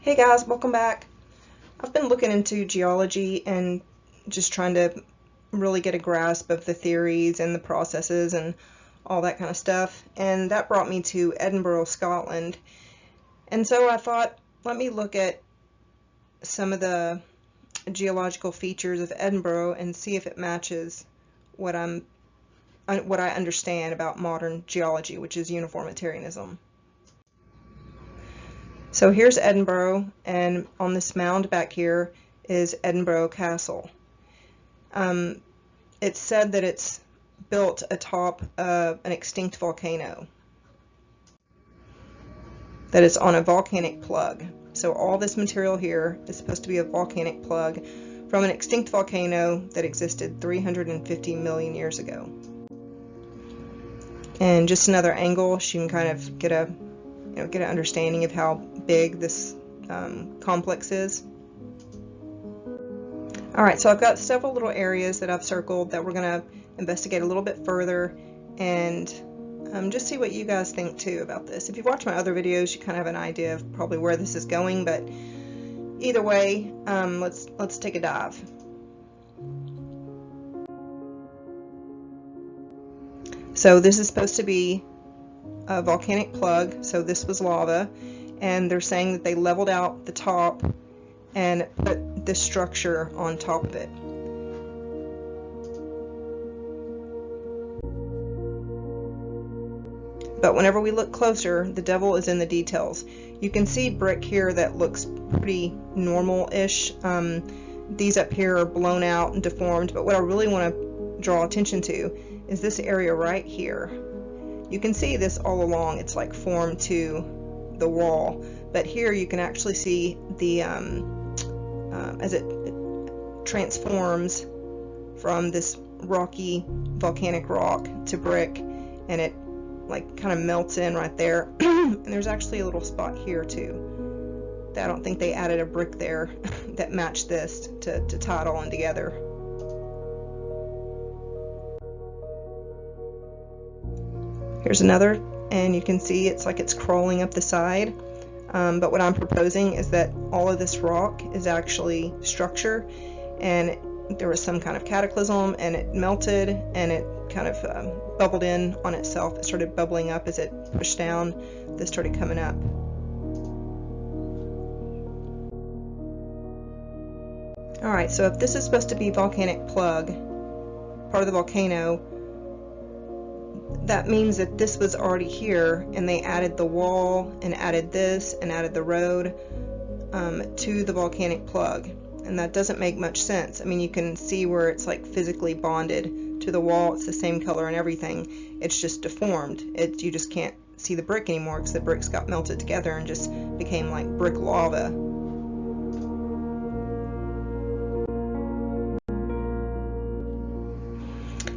Hey guys, welcome back. I've been looking into geology and just trying to really get a grasp of the theories and the processes and all that kind of stuff. And that brought me to Edinburgh, Scotland. And so I thought, let me look at some of the geological features of Edinburgh and see if it matches what I understand about modern geology, which is uniformitarianism. So here's Edinburgh, and on this mound back here is Edinburgh Castle. It's said that it's built atop an extinct volcano, that it's on a volcanic plug. So all this material here is supposed to be a volcanic plug from an extinct volcano that existed 350 million years ago. And just another angle, so you can kind of get an understanding of how big this complex is. Alright, so I've got several little areas that I've circled that we're going to investigate a little bit further and just see what you guys think too about this. If you've watched my other videos, you kind of have an idea of probably where this is going, but either way, let's take a dive. So this is supposed to be a volcanic plug, so this was lava, and they're saying that they leveled out the top and put this structure on top of it. But whenever we look closer, the devil is in the details. You can see brick here that looks pretty normal-ish. These up here are blown out and deformed, but what I really want to draw attention to is this area right here. You can see this all along, it's like formed to the wall, but here you can actually see the as it transforms from this rocky volcanic rock to brick, and it like kind of melts in right there. And there's actually a little spot here too. I don't think they added a brick there that matched this to tie it all in together. Here's another, and you can see it's like it's crawling up the side. But what I'm proposing is that all of this rock is actually structure, and there was some kind of cataclysm, and it melted, and it kind of bubbled in on itself. It started bubbling up as it pushed down. This started coming up. Alright, so if this is supposed to be volcanic plug, part of the volcano, that means that this was already here, and they added the wall and added this and added the road to the volcanic plug, and that doesn't make much sense. I mean, you can see where it's like physically bonded to the wall. It's the same color and everything. It's just deformed. You just can't see the brick anymore because the bricks got melted together and just became like brick lava.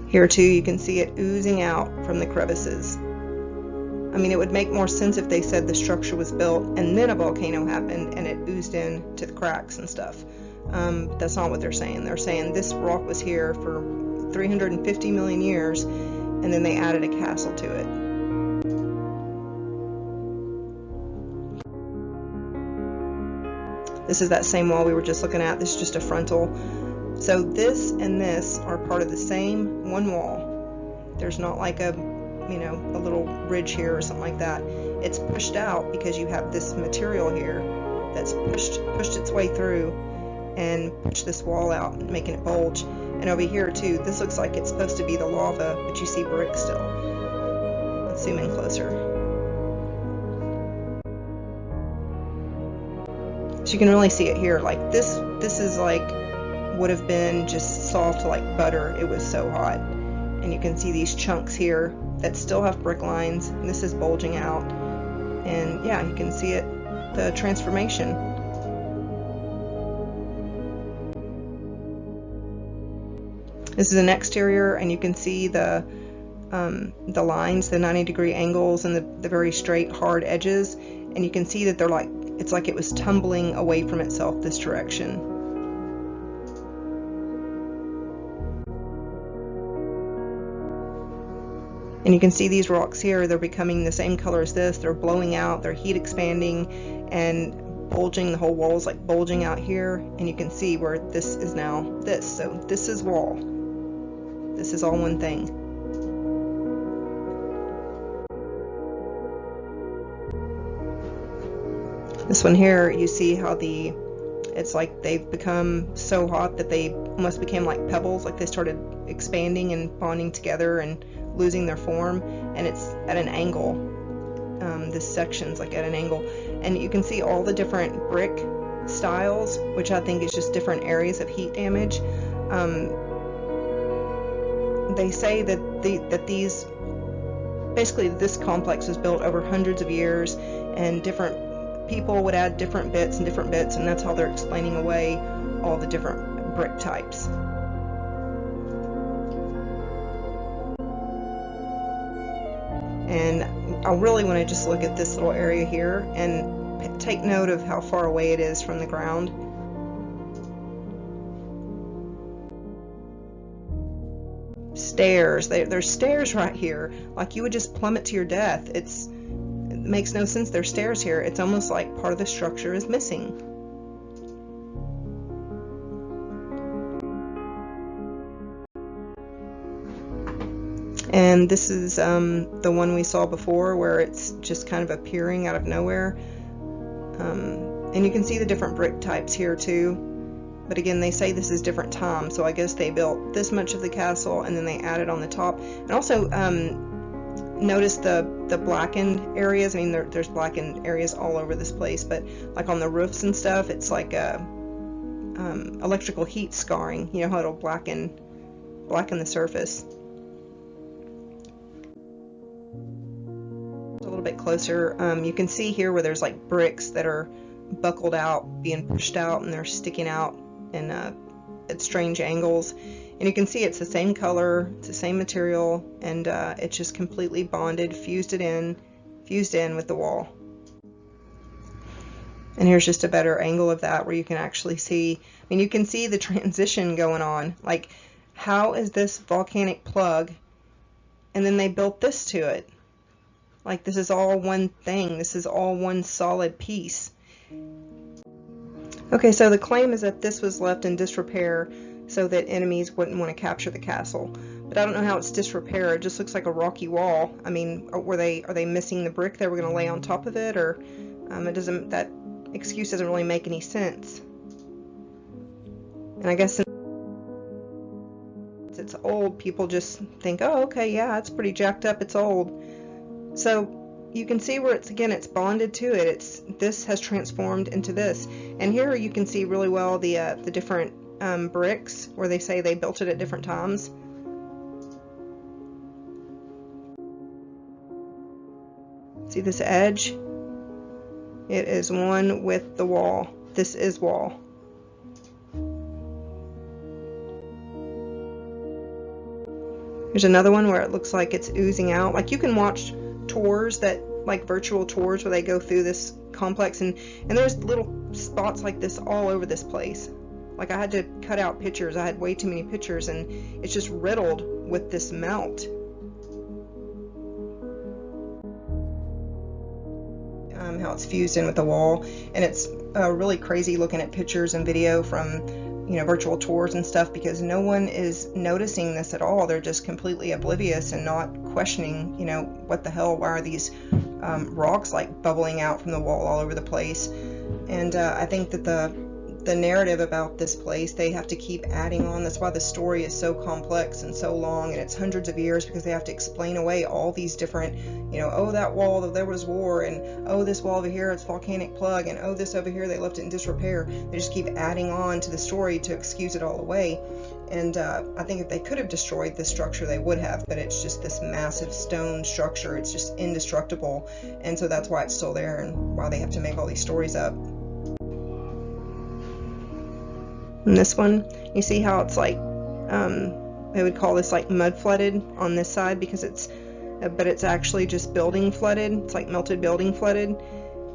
Here too, you can see it oozing out from the crevices. I mean, it would make more sense if they said the structure was built and then a volcano happened and it oozed in to the cracks and stuff. That's not what they're saying. They're saying this rock was here for 350 million years, and then they added a castle to it. This is that same wall we were just looking at. This is just a frontal. So this and this are part of the same one wall. There's not like a little ridge here or something like that. It's pushed out because you have this material here that's pushed its way through and pushed this wall out, making it bulge. And over here too, this looks like it's supposed to be the lava, but you see brick still. Let's zoom in closer. So you can really see it here. Like this is like would have been just soft like butter. It was so hot. And you can see these chunks here that still have brick lines, and this is bulging out, and yeah, you can see it, the transformation. This is an exterior, and you can see the lines, the 90-degree angles, and the very straight hard edges, and you can see that they're like, it's like it was tumbling away from itself this direction. And you can see these rocks here, they're becoming the same color as this. They're blowing out, they're heat expanding, and bulging, the whole wall is like bulging out here, and you can see where this is now this. So this is wall. This is all one thing. This one here, you see how it's like they've become so hot that they almost became like pebbles, like they started expanding and bonding together and losing their form, and it's at an angle. This section's like at an angle, and you can see all the different brick styles, which I think is just different areas of heat damage. They say that these basically this complex was built over hundreds of years, and different people would add different bits, and that's how they're explaining away all the different brick types. And I really want to just look at this little area here and take note of how far away it is from the ground. Stairs. There's stairs right here, like you would just plummet to your death. It makes no sense. There's stairs here. It's almost like part of the structure is missing. And this is the one we saw before, where it's just kind of appearing out of nowhere. And you can see the different brick types here too. But again, they say this is different time, so I guess they built this much of the castle and then they added on the top. And also notice the blackened areas. I mean, there's blackened areas all over this place, but like on the roofs and stuff, it's like electrical heat scarring. You know how it'll blacken the surface. A little bit closer, you can see here where there's like bricks that are buckled out, being pushed out, and they're sticking out in at strange angles. And you can see it's the same color, it's the same material, and it's just completely bonded, fused in with the wall. And here's just a better angle of that, where you can actually see, I mean, you can see the transition going on. Like, how is this volcanic plug, and then they built this to it? Like, this is all one thing. This is all one solid piece. Okay, so the claim is that this was left in disrepair so that enemies wouldn't want to capture the castle. But I don't know how it's disrepair. It just looks like a rocky wall. I mean, are they missing the brick they were going to lay on top of it, or that excuse doesn't really make any sense. And I guess since it's old, people just think, oh, okay, yeah, it's pretty jacked up, it's old. So you can see where it's bonded to it. This has transformed into this. And here you can see really well the different bricks where they say they built it at different times. See this edge? It is one with the wall. This is wall. There's another one where it looks like it's oozing out. Like, you can watch tours, like virtual tours, where they go through this complex, and there's little spots like this all over this place. Like, I had to cut out pictures. I had way too many pictures, and it's just riddled with this melt. How it's fused in with the wall, and it's really crazy looking at pictures and video from virtual tours and stuff, because no one is noticing this at all. They're just completely oblivious and not questioning, what the hell, why are these rocks like bubbling out from the wall all over the place. And I think that the narrative about this place, they have to keep adding on. That's why the story is so complex and so long, and it's hundreds of years, because they have to explain away all these different, oh, that wall, there was war, and oh, this wall over here, it's volcanic plug, and oh, this over here, they left it in disrepair. They just keep adding on to the story to excuse it all away. And I think if they could have destroyed this structure, they would have, but it's just this massive stone structure. It's just indestructible, and so that's why it's still there, and why they have to make all these stories up. And this one, you see how it's like, they would call this like mud flooded on this side, because but it's actually just building flooded. It's like melted building flooded.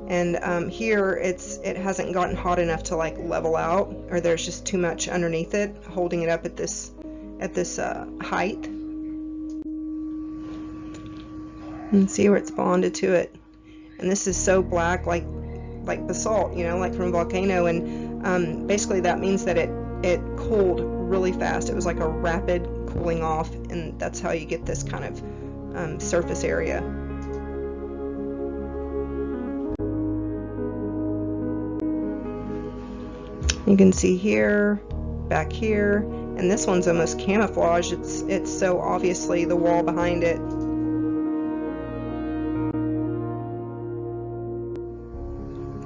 And here it hasn't gotten hot enough to like level out, or there's just too much underneath it holding it up at this height. And see where it's bonded to it. And this is so black, like like basalt, you know, like from a volcano, and basically that means that it cooled really fast. It was like a rapid cooling off, and that's how you get this kind of surface area. You can see here, back here, and this one's almost camouflaged. It's so obviously the wall behind it.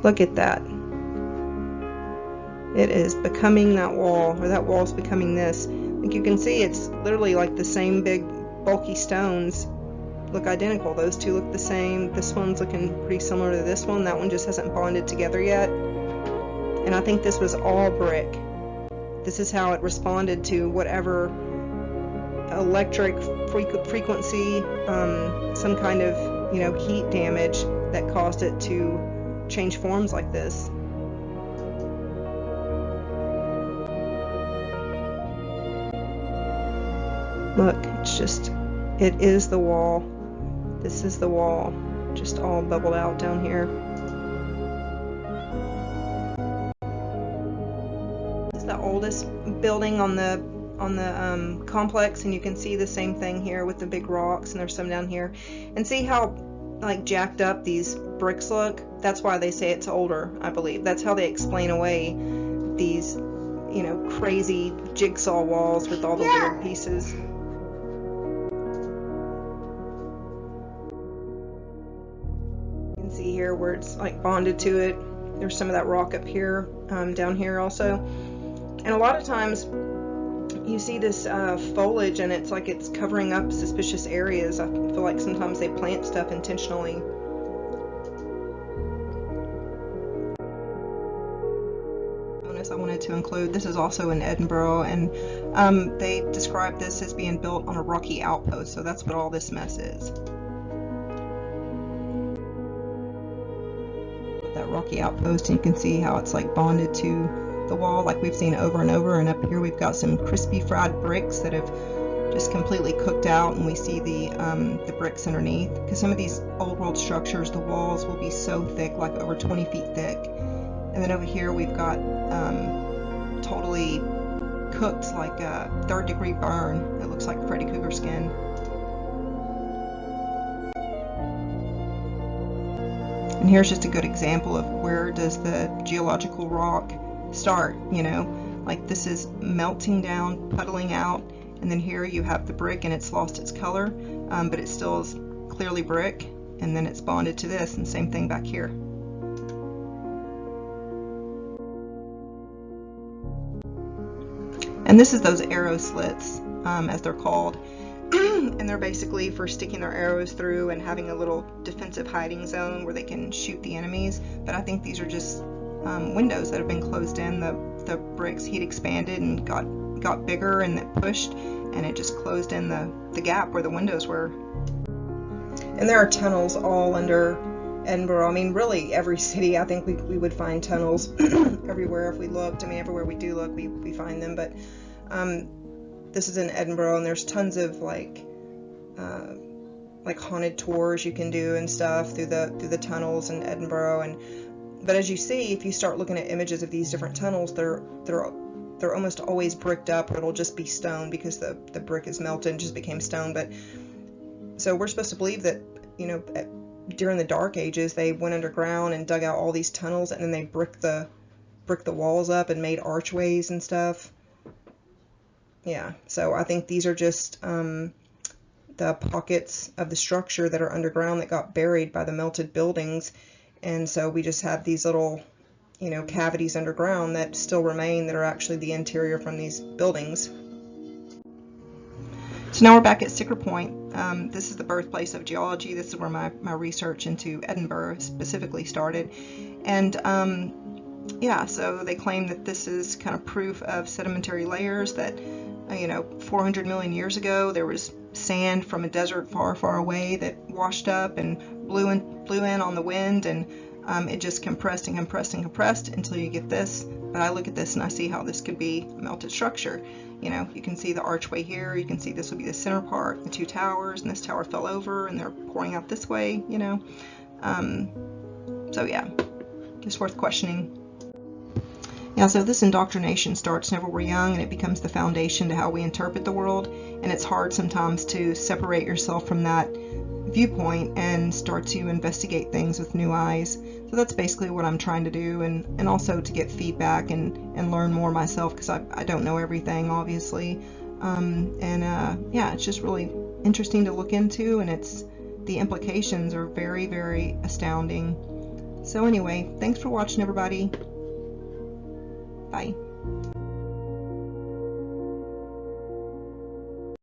Look at that. It is becoming that wall, or that wall's becoming this. Like you can see, it's literally like the same big bulky stones look identical. Those two look the same. This one's looking pretty similar to this one. That one just hasn't bonded together yet. And I think this was all brick. This is how it responded to whatever electric frequency, some kind of, you know, heat damage that caused it to change forms like this. Look, it's just, it is the wall. This is the wall, just all bubbled out down here. This is the oldest building on the complex, and you can see the same thing here with the big rocks, and there's some down here. And see how like jacked up these bricks look? That's why they say it's older, I believe. That's how they explain away these, you know, crazy jigsaw walls with all the weird pieces. You can see here where it's like bonded to it. There's some of that rock up here, down here also. And a lot of times you see this foliage, and it's like it's covering up suspicious areas. I feel like sometimes they plant stuff intentionally. I wanted to include, this is also in Edinburgh, and they describe this as being built on a rocky outpost, so that's what all this mess is. That rocky outpost, and you can see how it's like bonded to the wall like we've seen over and over. And up here we've got some crispy fried bricks that have just completely cooked out, and we see the bricks underneath, because some of these old world structures, the walls will be so thick, like over 20 feet thick. And then over here we've got totally cooked, like a 3rd degree burn. It looks like Freddy Krueger skin. And here's just a good example of where does the geological rock start, you know, like this is melting down, puddling out, and then here you have the brick and it's lost its color, but it still is clearly brick, and then it's bonded to this, and same thing back here. And this is those arrow slits, as they're called, and they're basically for sticking their arrows through and having a little defensive hiding zone where they can shoot the enemies. But I think these are just windows that have been closed in. The bricks heat expanded and got bigger, and it pushed, and it just closed in the gap where the windows were. And there are tunnels all under Edinburgh. I mean, really every city, I think we would find tunnels everywhere if we looked. I mean, everywhere we do look, we find them. But this is in Edinburgh, and there's tons of like haunted tours you can do and stuff through the tunnels in Edinburgh. But as you see, if you start looking at images of these different tunnels, they're almost always bricked up, or it'll just be stone because the brick is melted and just became stone. But so we're supposed to believe that, you know, during the Dark Ages, they went underground and dug out all these tunnels, and then they bricked the walls up and made archways and stuff. Yeah, so I think these are just the pockets of the structure that are underground that got buried by the melted buildings, and so we just have these little, you know, cavities underground that still remain that are actually the interior from these buildings. So now we're back at Sticker Point. This is the birthplace of geology. This is where my research into Edinburgh specifically started. And yeah, so they claim that this is kind of proof of sedimentary layers, that, you know, 400 million years ago there was sand from a desert far, far away that washed up and blew in on the wind, and it just compressed and compressed and compressed until you get this. But I look at this and I see how this could be a melted structure. You know, you can see the archway here, you can see this would be the center part, the two towers, and this tower fell over and they're pouring out this way, you know. So yeah, just worth questioning. Yeah, so this indoctrination starts whenever we're young, and it becomes the foundation to how we interpret the world, and it's hard sometimes to separate yourself from that viewpoint and start to investigate things with new eyes. So that's basically what I'm trying to do, and also to get feedback and learn more myself, because I don't know everything, obviously. Yeah, it's just really interesting to look into, and the implications are very, very astounding. So anyway, thanks for watching, everybody. Bye.